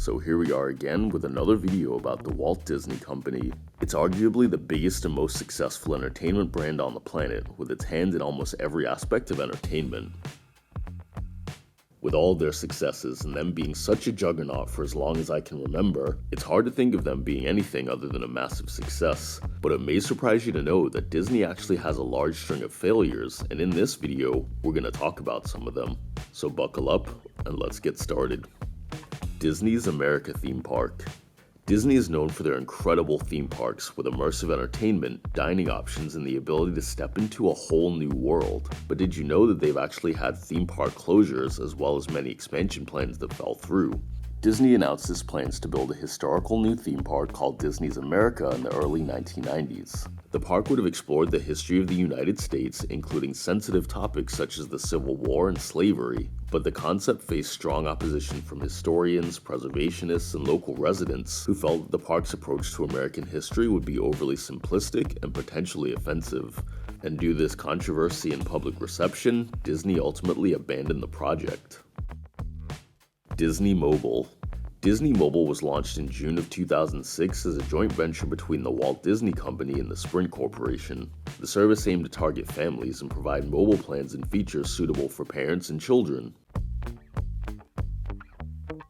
So here we are again with another video about the Walt Disney Company. It's arguably the biggest and most successful entertainment brand on the planet, with its hand in almost every aspect of entertainment. With all their successes and them being such a juggernaut for as long as I can remember, it's hard to think of them being anything other than a massive success. But it may surprise you to know that Disney actually has a large string of failures, and in this video, we're going to talk about some of them. So buckle up and let's get started. Disney's America theme park. Disney is known for their incredible theme parks with immersive entertainment, dining options, and the ability to step into a whole new world. But did you know that they've actually had theme park closures as well as many expansion plans that fell through? Disney announced its plans to build a historical new theme park called Disney's America in the early 1990s. The park would have explored the history of the United States, including sensitive topics such as the Civil War and slavery, but the concept faced strong opposition from historians, preservationists, and local residents who felt that the park's approach to American history would be overly simplistic and potentially offensive. And due to this controversy and public reception, Disney ultimately abandoned the project. Disney Mobile. Disney Mobile was launched in June of 2006 as a joint venture between the Walt Disney Company and the Sprint Corporation. The service aimed to target families and provide mobile plans and features suitable for parents and children.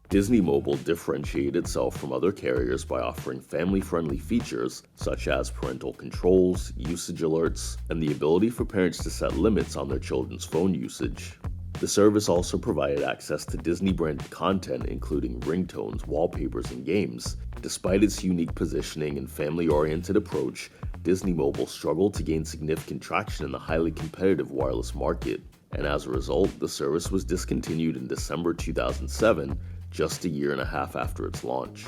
Disney Mobile differentiated itself from other carriers by offering family-friendly features such as parental controls, usage alerts, and the ability for parents to set limits on their children's phone usage. The service also provided access to Disney-branded content including ringtones, wallpapers, and games. Despite its unique positioning and family-oriented approach, Disney Mobile struggled to gain significant traction in the highly competitive wireless market, and as a result, the service was discontinued in December 2007, just a year and a half after its launch.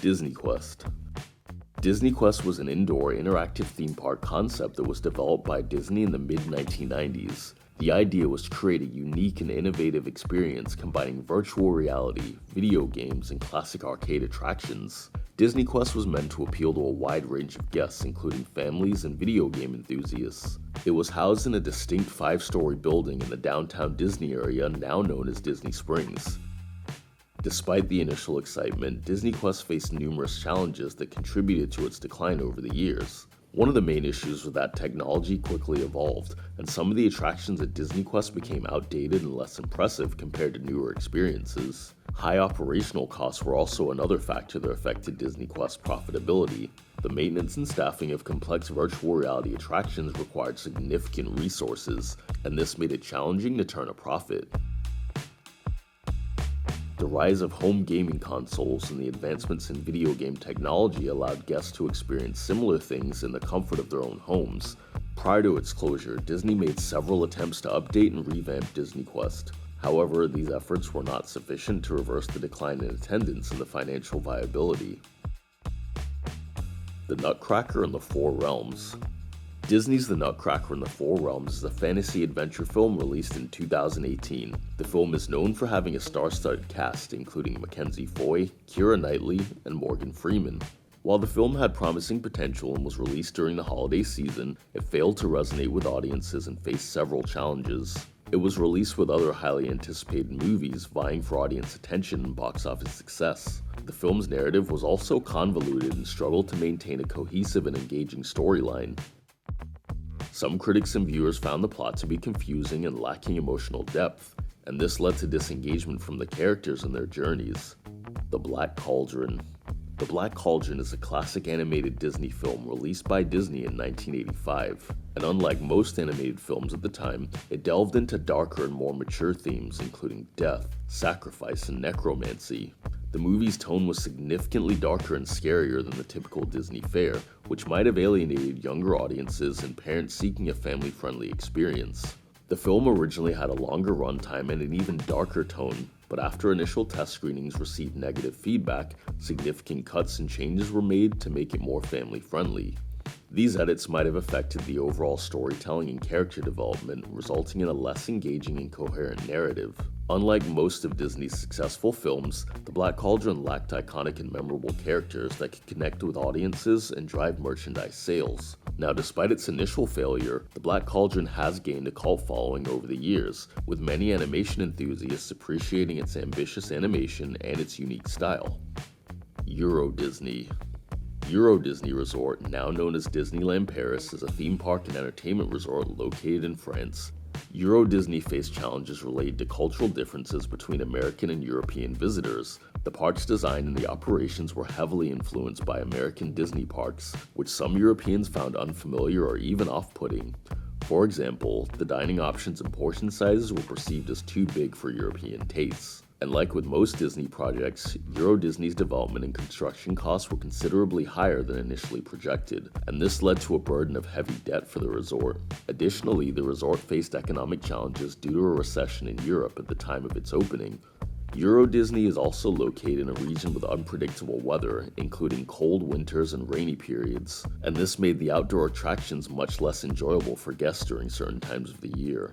Disney Quest. Disney Quest was an indoor, interactive theme park concept that was developed by Disney in the mid-1990s. The idea was to create a unique and innovative experience combining virtual reality, video games, and classic arcade attractions. Disney Quest was meant to appeal to a wide range of guests, including families and video game enthusiasts. It was housed in a distinct 5-story building in the downtown Disney area now known as Disney Springs. Despite the initial excitement, Disney Quest faced numerous challenges that contributed to its decline over the years. One of the main issues was that technology quickly evolved, and some of the attractions at Disney Quest became outdated and less impressive compared to newer experiences. High operational costs were also another factor that affected Disney Quest's profitability. The maintenance and staffing of complex virtual reality attractions required significant resources, and this made it challenging to turn a profit. The rise of home gaming consoles and the advancements in video game technology allowed guests to experience similar things in the comfort of their own homes. Prior to its closure, Disney made several attempts to update and revamp Disney Quest. However, these efforts were not sufficient to reverse the decline in attendance and the financial viability. The Nutcracker and the Four Realms. Disney's The Nutcracker in the Four Realms is a fantasy adventure film released in 2018. The film is known for having a star-studded cast including Mackenzie Foy, Keira Knightley, and Morgan Freeman. While the film had promising potential and was released during the holiday season, it failed to resonate with audiences and faced several challenges. It was released with other highly anticipated movies vying for audience attention and box office success. The film's narrative was also convoluted and struggled to maintain a cohesive and engaging storyline. Some critics and viewers found the plot to be confusing and lacking emotional depth, and this led to disengagement from the characters and their journeys. The Black Cauldron. The Black Cauldron is a classic animated Disney film released by Disney in 1985, and unlike most animated films at the time, it delved into darker and more mature themes including death, sacrifice, and necromancy. The movie's tone was significantly darker and scarier than the typical Disney fare, which might have alienated younger audiences and parents seeking a family-friendly experience. The film originally had a longer runtime and an even darker tone, but after initial test screenings received negative feedback, significant cuts and changes were made to make it more family-friendly. These edits might have affected the overall storytelling and character development, resulting in a less engaging and coherent narrative. Unlike most of Disney's successful films, The Black Cauldron lacked iconic and memorable characters that could connect with audiences and drive merchandise sales. Now, despite its initial failure, The Black Cauldron has gained a cult following over the years, with many animation enthusiasts appreciating its ambitious animation and its unique style. Euro Disney Resort, now known as Disneyland Paris, is a theme park and entertainment resort located in France. Euro Disney faced challenges related to cultural differences between American and European visitors. The park's design and the operations were heavily influenced by American Disney parks, which some Europeans found unfamiliar or even off-putting. For example, the dining options and portion sizes were perceived as too big for European tastes. And like with most Disney projects, Euro Disney's development and construction costs were considerably higher than initially projected, and this led to a burden of heavy debt for the resort. Additionally, the resort faced economic challenges due to a recession in Europe at the time of its opening. Euro Disney is also located in a region with unpredictable weather, including cold winters and rainy periods, and this made the outdoor attractions much less enjoyable for guests during certain times of the year.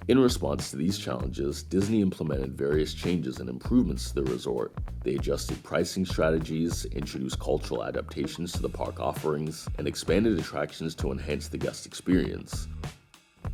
In response to these challenges, Disney implemented various changes and improvements to the resort. They adjusted pricing strategies, introduced cultural adaptations to the park offerings, and expanded attractions to enhance the guest experience.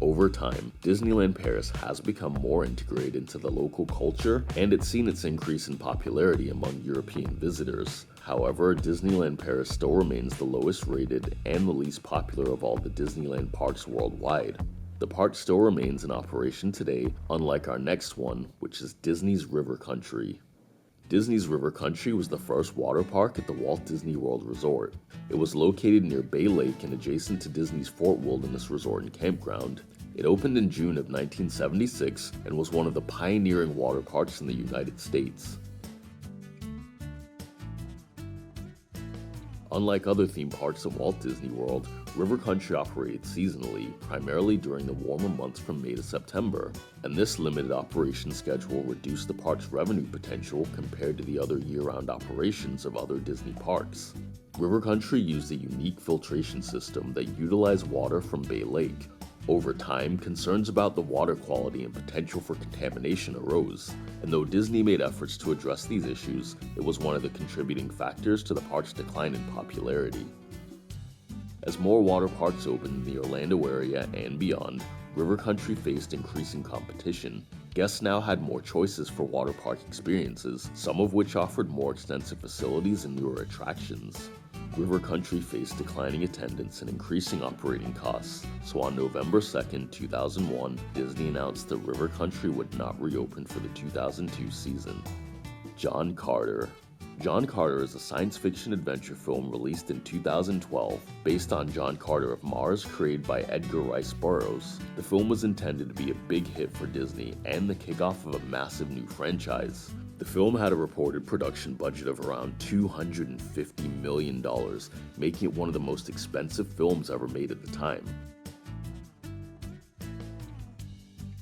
Over time, Disneyland Paris has become more integrated into the local culture, and it's seen its increase in popularity among European visitors. However, Disneyland Paris still remains the lowest rated and the least popular of all the Disneyland parks worldwide. The park still remains in operation today, unlike our next one, which is Disney's River Country. Disney's River Country was the first water park at the Walt Disney World Resort. It was located near Bay Lake and adjacent to Disney's Fort Wilderness Resort and Campground. It opened in June of 1976 and was one of the pioneering water parks in the United States. Unlike other theme parks at Walt Disney World, River Country operated seasonally, primarily during the warmer months from May to September, and this limited operation schedule reduced the park's revenue potential compared to the other year-round operations of other Disney parks. River Country used a unique filtration system that utilized water from Bay Lake. Over time, concerns about the water quality and potential for contamination arose, and though Disney made efforts to address these issues, it was one of the contributing factors to the park's decline in popularity. As more water parks opened in the Orlando area and beyond, River Country faced increasing competition. Guests now had more choices for water park experiences, some of which offered more extensive facilities and newer attractions. River Country faced declining attendance and increasing operating costs, so on November 2, 2001, Disney announced that River Country would not reopen for the 2002 season. John Carter. John Carter is a science fiction adventure film released in 2012, based on John Carter of Mars, created by Edgar Rice Burroughs. The film was intended to be a big hit for Disney and the kickoff of a massive new franchise. The film had a reported production budget of around $250 million, making it one of the most expensive films ever made at the time.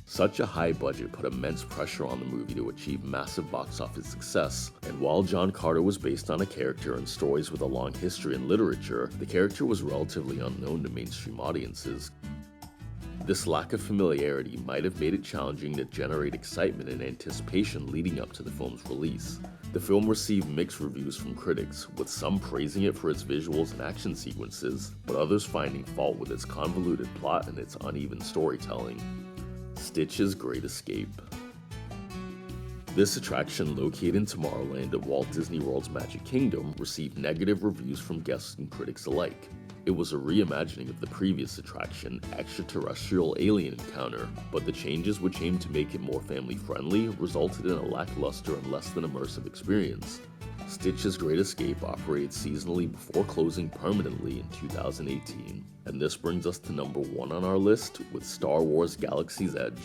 Such a high budget put immense pressure on the movie to achieve massive box office success, and while John Carter was based on a character and stories with a long history in literature, the character was relatively unknown to mainstream audiences. This lack of familiarity might have made it challenging to generate excitement and anticipation leading up to the film's release. The film received mixed reviews from critics, with some praising it for its visuals and action sequences, but others finding fault with its convoluted plot and its uneven storytelling. Stitch's Great Escape. This attraction, located in Tomorrowland at Walt Disney World's Magic Kingdom, received negative reviews from guests and critics alike. It was a reimagining of the previous attraction, Extraterrestrial Alien Encounter, but the changes, which aimed to make it more family-friendly, resulted in a lackluster and less than immersive experience. Stitch's Great Escape operated seasonally before closing permanently in 2018, and this brings us to number 1 on our list with Star Wars Galaxy's Edge.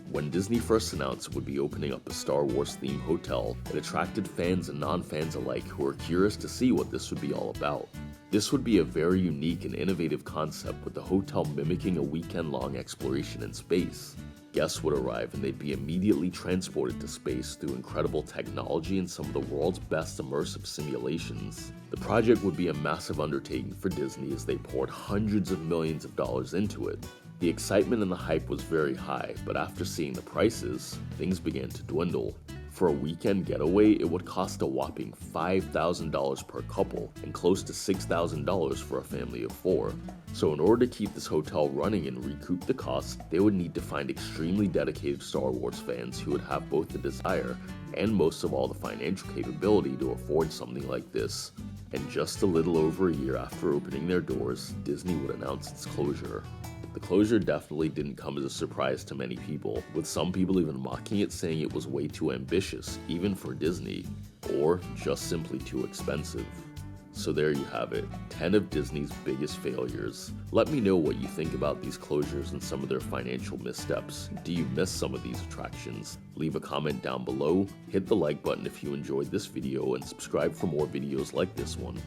When Disney first announced it would be opening up a Star Wars-themed hotel, it attracted fans and non-fans alike who were curious to see what this would be all about. This would be a very unique and innovative concept, with the hotel mimicking a weekend-long exploration in space. Guests would arrive and they'd be immediately transported to space through incredible technology and some of the world's best immersive simulations. The project would be a massive undertaking for Disney as they poured hundreds of millions of dollars into it. The excitement and the hype was very high, but after seeing the prices, things began to dwindle. For a weekend getaway, it would cost a whopping $5,000 per couple and close to $6,000 for a family of 4. So in order to keep this hotel running and recoup the cost, they would need to find extremely dedicated Star Wars fans who would have both the desire and most of all the financial capability to afford something like this. And just a little over a year after opening their doors, Disney would announce its closure. The closure definitely didn't come as a surprise to many people, with some people even mocking it, saying it was way too ambitious, even for Disney, or just simply too expensive. So there you have it, 10 of Disney's biggest failures. Let me know what you think about these closures and some of their financial missteps. Do you miss some of these attractions? Leave a comment down below, hit the like button if you enjoyed this video, and subscribe for more videos like this one.